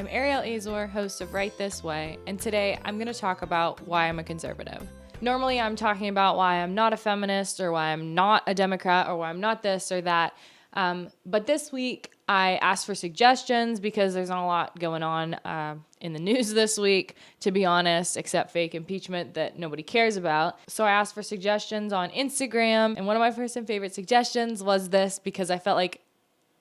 I'm Ariel Azor, host of Right This Way, and today I'm going to talk about why I'm a conservative. Normally I'm talking about why I'm not a feminist or why I'm not a Democrat or why I'm not this or that. But this week I asked for suggestions because there's not a lot going on in the news this week, to be honest, except fake impeachment that nobody cares about. So I asked for suggestions on Instagram, and one of my first and favorite suggestions was this because I felt like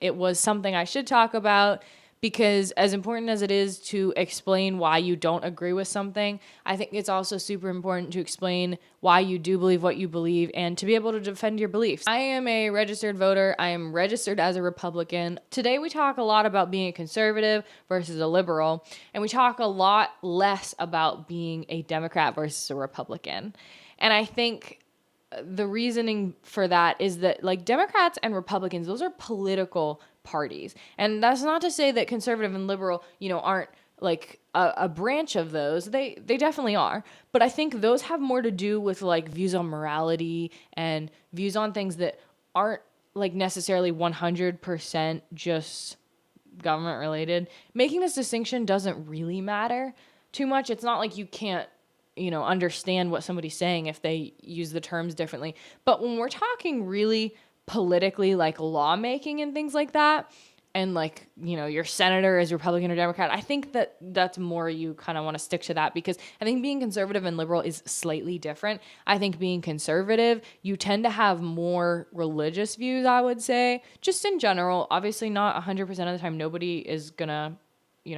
it was something I should talk about. Because as important as it is to explain why you don't agree with something, I think it's also super important to explain why you do believe what you believe and to be able to defend your beliefs. I am a registered voter. I am registered as a Republican. Today we talk a lot about being a conservative versus a liberal, and we talk a lot less about being a Democrat versus a Republican. And I think the reasoning for that is that, like, Democrats and Republicans, those are political parties. And that's not to say that conservative and liberal, aren't like a branch of those. They definitely are. But I think those have more to do with like views on morality and views on things that aren't like necessarily 100% just government related. Making this distinction doesn't really matter too much. It's not like you can't understand what somebody's saying if they use the terms differently. But when we're talking really politically, like lawmaking and things like that, and like, your senator is Republican or Democrat, I think that that's more you kind of want to stick to that, because I think being conservative and liberal is slightly different. I think being conservative, you tend to have more religious views, I would say, just in general. Obviously not 100% of the time. Nobody is gonna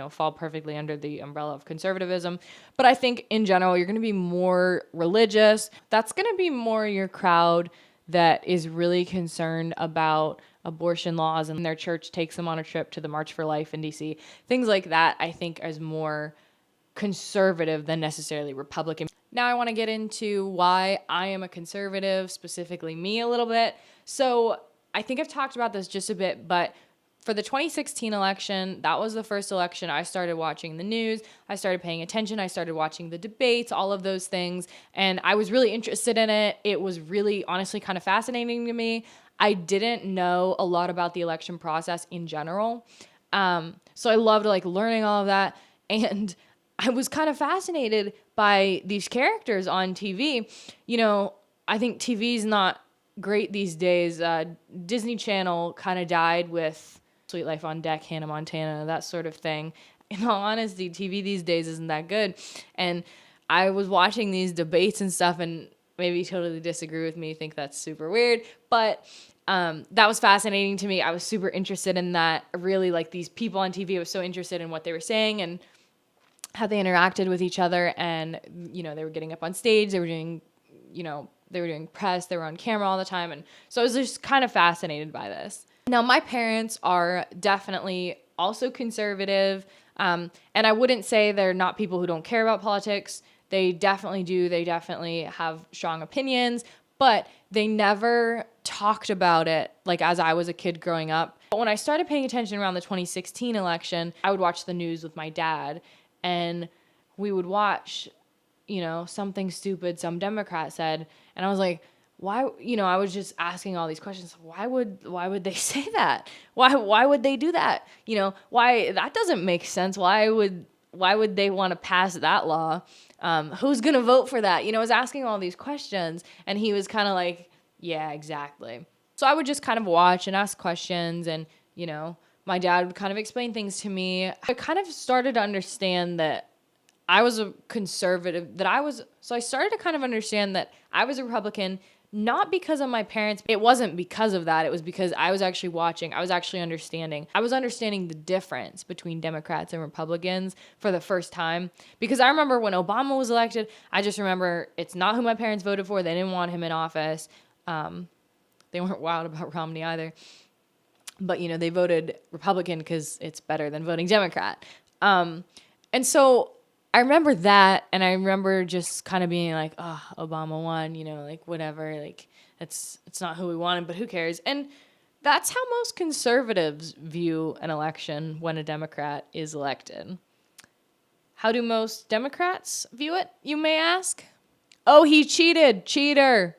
fall perfectly under the umbrella of conservatism. But I think in general, you're going to be more religious. That's going to be more your crowd that is really concerned about abortion laws, and their church takes them on a trip to the March for Life in DC. Things like that, I think, is more conservative than necessarily Republican. Now I want to get into why I am a conservative, specifically me, a little bit. So I think I've talked about this just a bit, but for the 2016 election, that was the first election I started watching the news. I started paying attention. I started watching the debates, all of those things. And I was really interested in it. It was really, honestly, kind of fascinating to me. I didn't know a lot about the election process in general. So I loved learning all of that. And I was kind of fascinated by these characters on TV. I think TV's not great these days. Disney Channel kind of died with Sweet Life on Deck, Hannah Montana, that sort of thing. In all honesty, TV these days isn't that good. And I was watching these debates and stuff, and maybe you totally disagree with me, think that's super weird, but that was fascinating to me. I was super interested in that. Really, these people on TV, I was so interested in what they were saying and how they interacted with each other. And, they were getting up on stage, they were doing, they were doing press, they were on camera all the time. And so I was just kind of fascinated by this. Now, my parents are definitely also conservative, and I wouldn't say they're not people who don't care about politics. They definitely do. They definitely have strong opinions, but they never talked about it as I was a kid growing up. But when I started paying attention around the 2016 election, I would watch the news with my dad, and we would watch, something stupid some Democrat said, and I was like, why, I was just asking all these questions. Why would they say that? Why would they do that? Why, that doesn't make sense. Why would they want to pass that law? Who's going to vote for that? I was asking all these questions, and he was kind of like, yeah, exactly. So I would just kind of watch and ask questions, and, my dad would kind of explain things to me. I kind of started to understand that I was a conservative, so I started to kind of understand that I was a Republican, not because of my parents. It wasn't because of that. It was because I was actually watching. I was actually understanding. I was understanding the difference between Democrats and Republicans for the first time. Because I remember when Obama was elected, I just remember it's not who my parents voted for. They didn't want him in office. They weren't wild about Romney either. But, they voted Republican because it's better than voting Democrat. And so I remember that, and I remember just kind of being like, oh, Obama won, whatever, it's not who we wanted, but who cares? And that's how most conservatives view an election when a Democrat is elected. How do most Democrats view it, you may ask? Oh, he cheated, cheater.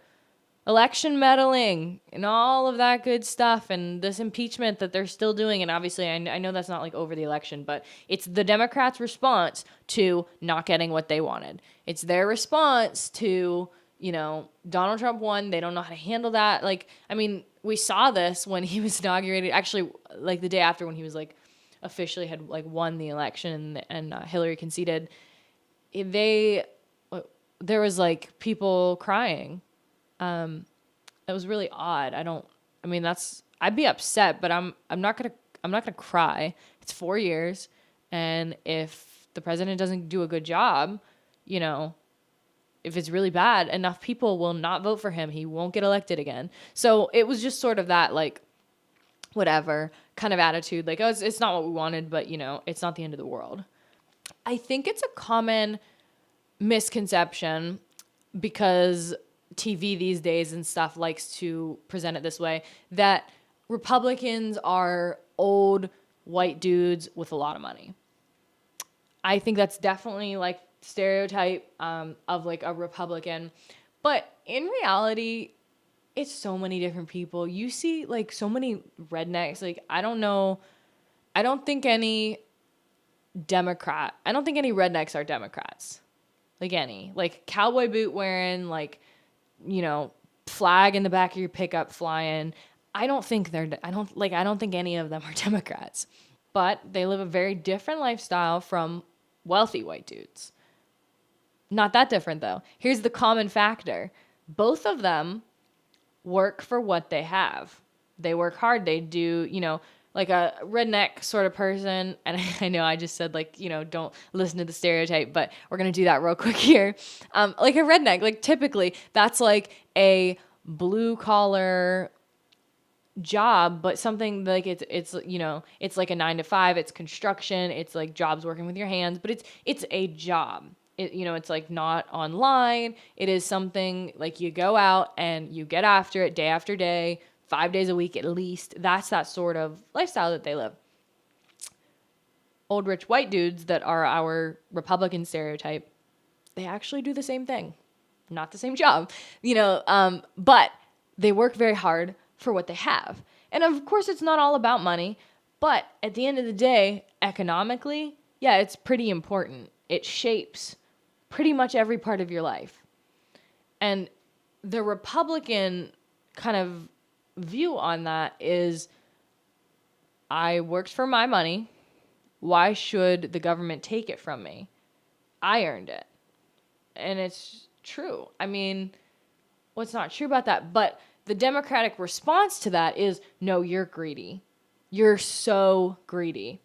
election meddling and all of that good stuff, and this impeachment that they're still doing. And obviously, I know that's not like over the election, but it's the Democrats' response to not getting what they wanted. It's their response to, Donald Trump won. They don't know how to handle that. Like, I mean, we saw this when he was inaugurated, actually, like the day after, when he was like officially had like won the election, and Hillary conceded. There was like people crying. That was really odd. I'd be upset, but I'm not gonna cry. It's 4 years, and if the president doesn't do a good job, if it's really bad, enough people will not vote for him. He won't get elected again. So it was just sort of that, like, whatever kind of attitude. Like, oh, it's not what we wanted, but, it's not the end of the world. I think it's a common misconception, because TV these days and stuff likes to present it this way, that Republicans are old white dudes with a lot of money. I think that's definitely like stereotype of like a Republican, but in reality, it's so many different people. You see like so many rednecks. Like, I don't think any rednecks are Democrats. Like any, like cowboy boot wearing, like, flag in the back of your pickup flying. I don't think any of them are Democrats, but they live a very different lifestyle from wealthy white dudes. Not that different though. Here's the common factor. Both of them work for what they have. They work hard. They do, like a redneck sort of person. And I know I just said, like, don't listen to the stereotype, but we're going to do that real quick here. Like a redneck, like typically that's like a blue collar job, but something like it's it's like a 9 to 5, it's construction, it's like jobs working with your hands, but it's a job. It's like not online. It is something like you go out and you get after it day after day, 5 days a week at least. That's that sort of lifestyle that they live. Old rich white dudes that are our Republican stereotype, they actually do the same thing. Not the same job, but they work very hard for what they have. And of course, it's not all about money, but at the end of the day, economically, yeah, it's pretty important. It shapes pretty much every part of your life. And the Republican kind of view on that is, I worked for my money. Why should the government take it from me? I earned it. And it's true. I mean, what's not true about that? But the Democratic response to that is, no, you're greedy. You're so greedy.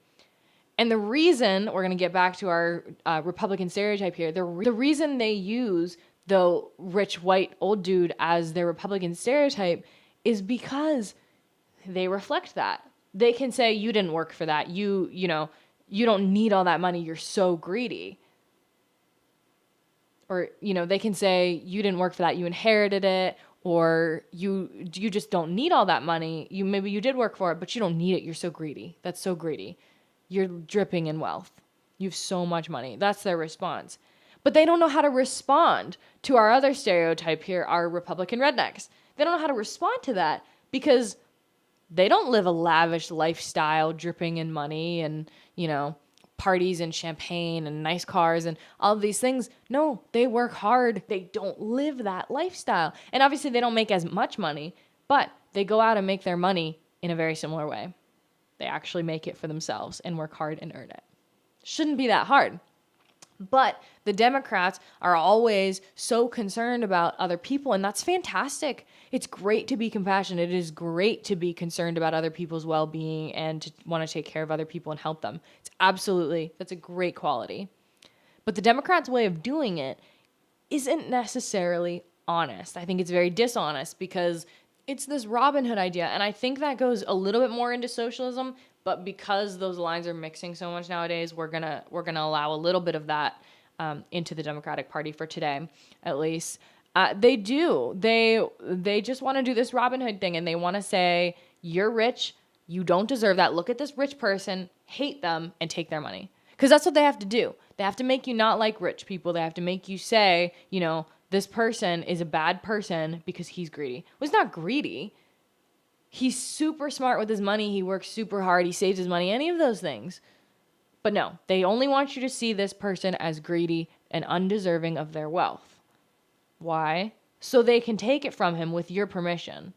And the reason, we're going to get back to our Republican stereotype here, the reason they use the rich white old dude as their Republican stereotype is because they reflect that. They can say, you didn't work for that. You don't need all that money. You're so greedy. Or, they can say, you didn't work for that. You inherited it. Or you just don't need all that money. Maybe you did work for it, but you don't need it. You're so greedy. That's so greedy. You're dripping in wealth. You have so much money. That's their response. But they don't know how to respond to our other stereotype here, our Republican rednecks. They don't know how to respond to that because they don't live a lavish lifestyle dripping in money and, parties and champagne and nice cars and all of these things. No, they work hard. They don't live that lifestyle. And obviously they don't make as much money, but they go out and make their money in a very similar way. They actually make it for themselves and work hard and earn it. Shouldn't be that hard. But the Democrats are always so concerned about other people, and that's fantastic. It's great to be compassionate. It is great to be concerned about other people's well-being and to want to take care of other people and help them. That's a great quality. But the Democrats' way of doing it isn't necessarily honest. I think it's very dishonest because it's this Robin Hood idea, and I think that goes a little bit more into socialism, but because those lines are mixing so much nowadays, we're gonna allow a little bit of that into the Democratic Party for today, at least. They do. They just want to do this Robin Hood thing, and they want to say, you're rich, you don't deserve that. Look at this rich person, hate them, and take their money. Because that's what they have to do. They have to make you not like rich people. They have to make you say, this person is a bad person because he's greedy. Well, he's not greedy. He's super smart with his money. He works super hard. He saves his money, any of those things. But no, they only want you to see this person as greedy and undeserving of their wealth. Why? So they can take it from him with your permission.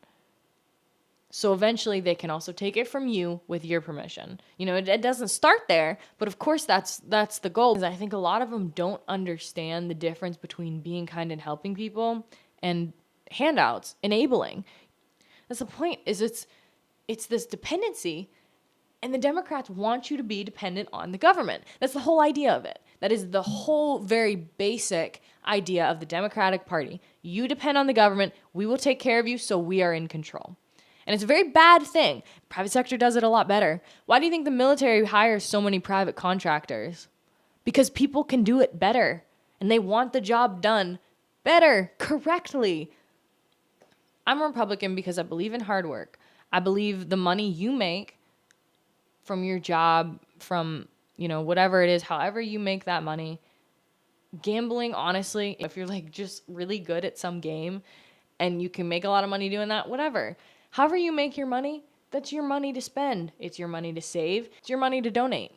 So eventually they can also take it from you with your permission. You know, it doesn't start there, but of course that's the goal. Because I think a lot of them don't understand the difference between being kind and helping people and handouts, enabling. That's the point, is it's this dependency, and the Democrats want you to be dependent on the government. That's the whole idea of it. That is the whole very basic idea of the Democratic Party. You depend on the government, we will take care of you, so we are in control. And it's a very bad thing. Private sector does it a lot better. Why do you think the military hires so many private contractors? Because people can do it better, and they want the job done better, correctly. I'm a Republican because I believe in hard work. I believe the money you make from your job, from, you know, whatever it is, however you make that money, gambling, honestly, if you're like just really good at some game and you can make a lot of money doing that, whatever. However you make your money, that's your money to spend. It's your money to save. It's your money to donate.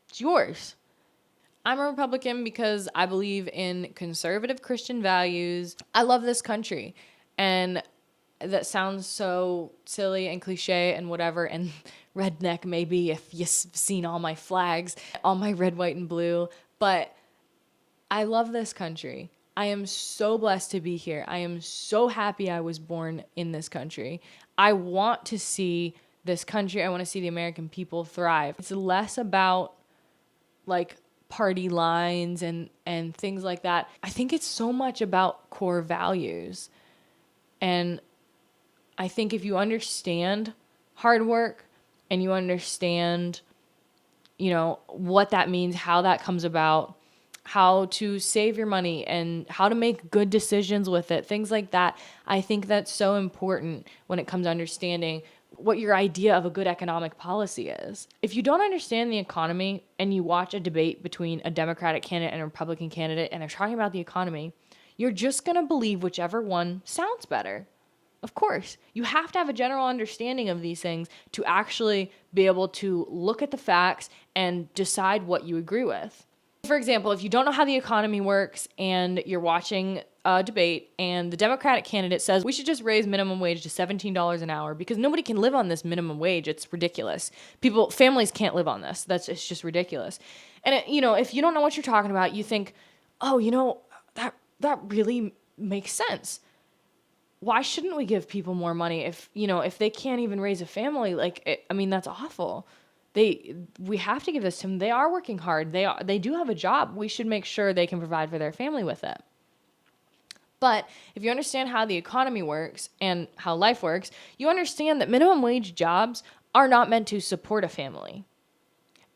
It's yours. I'm a Republican because I believe in conservative Christian values. I love this country. And that sounds so silly and cliche and whatever, and redneck maybe if you've seen all my flags, all my red, white, and blue. But I love this country. I am so blessed to be here. I am so happy I was born in this country. I want to see this country. I want to see the American people thrive. It's less about like party lines and things like that. I think it's so much about core values. And I think if you understand hard work and you understand, you know, what that means, how that comes about, how to save your money and how to make good decisions with it, things like that, I think that's so important when it comes to understanding what your idea of a good economic policy is. If you don't understand the economy and you watch a debate between a Democratic candidate and a Republican candidate and they're talking about the economy, you're just going to believe whichever one sounds better. Of course, you have to have a general understanding of these things to actually be able to look at the facts and decide what you agree with. For example, if you don't know how the economy works and you're watching a debate and the Democratic candidate says we should just raise minimum wage to $17 an hour because nobody can live on this minimum wage. It's ridiculous. Families can't live on this. It's just ridiculous. And if you don't know what you're talking about, you think, oh, that really makes sense. Why shouldn't we give people more money if they can't even raise a family? That's awful. We have to give this to them. They are working hard. They do have a job. We should make sure they can provide for their family with it. But if you understand how the economy works and how life works, you understand that minimum wage jobs are not meant to support a family.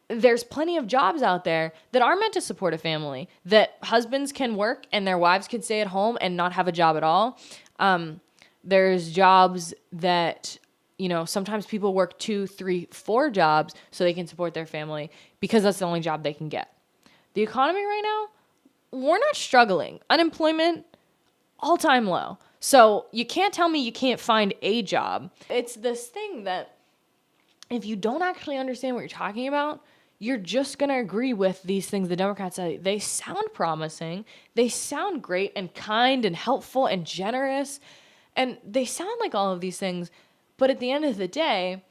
There's plenty of jobs out there that are meant to support a family, that husbands can work and their wives can stay at home and not have a job at all. There's jobs that, sometimes people work 2, 3, 4 jobs so they can support their family because that's the only job they can get. The economy right now, we're not struggling. Unemployment, all-time low. So you can't tell me you can't find a job. It's this thing that if you don't actually understand what you're talking about, you're just going to agree with these things the Democrats say. They sound promising. They sound great and kind and helpful and generous. And they sound like all of these things. But at the end of the day,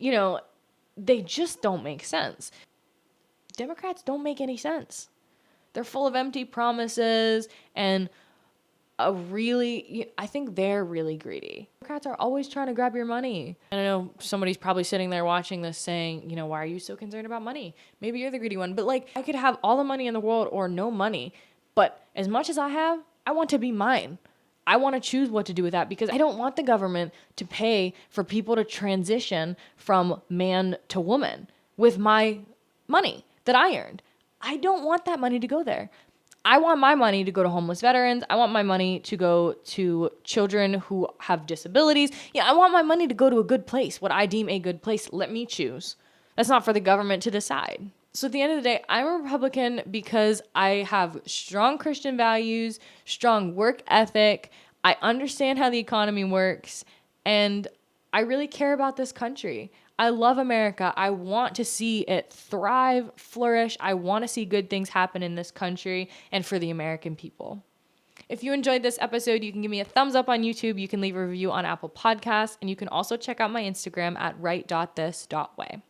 they just don't make sense. Democrats don't make any sense. They're full of empty promises and I think they're really greedy. Democrats are always trying to grab your money. And I know somebody's probably sitting there watching this saying, why are you so concerned about money? Maybe you're the greedy one. But I could have all the money in the world or no money. But as much as I have, I want to be mine. I want to choose what to do with that because I don't want the government to pay for people to transition from man to woman with my money that I earned. I don't want that money to go there. I want my money to go to homeless veterans. I want my money to go to children who have disabilities. I want my money to go to a good place, what I deem a good place. Let me choose. That's not for the government to decide. So at the end of the day, I'm a Republican because I have strong Christian values, strong work ethic. I understand how the economy works, and I really care about this country. I love America. I want to see it thrive, flourish. I want to see good things happen in this country and for the American people. If you enjoyed this episode, you can give me a thumbs up on YouTube. You can leave a review on Apple Podcasts, and you can also check out my Instagram at right.this.way.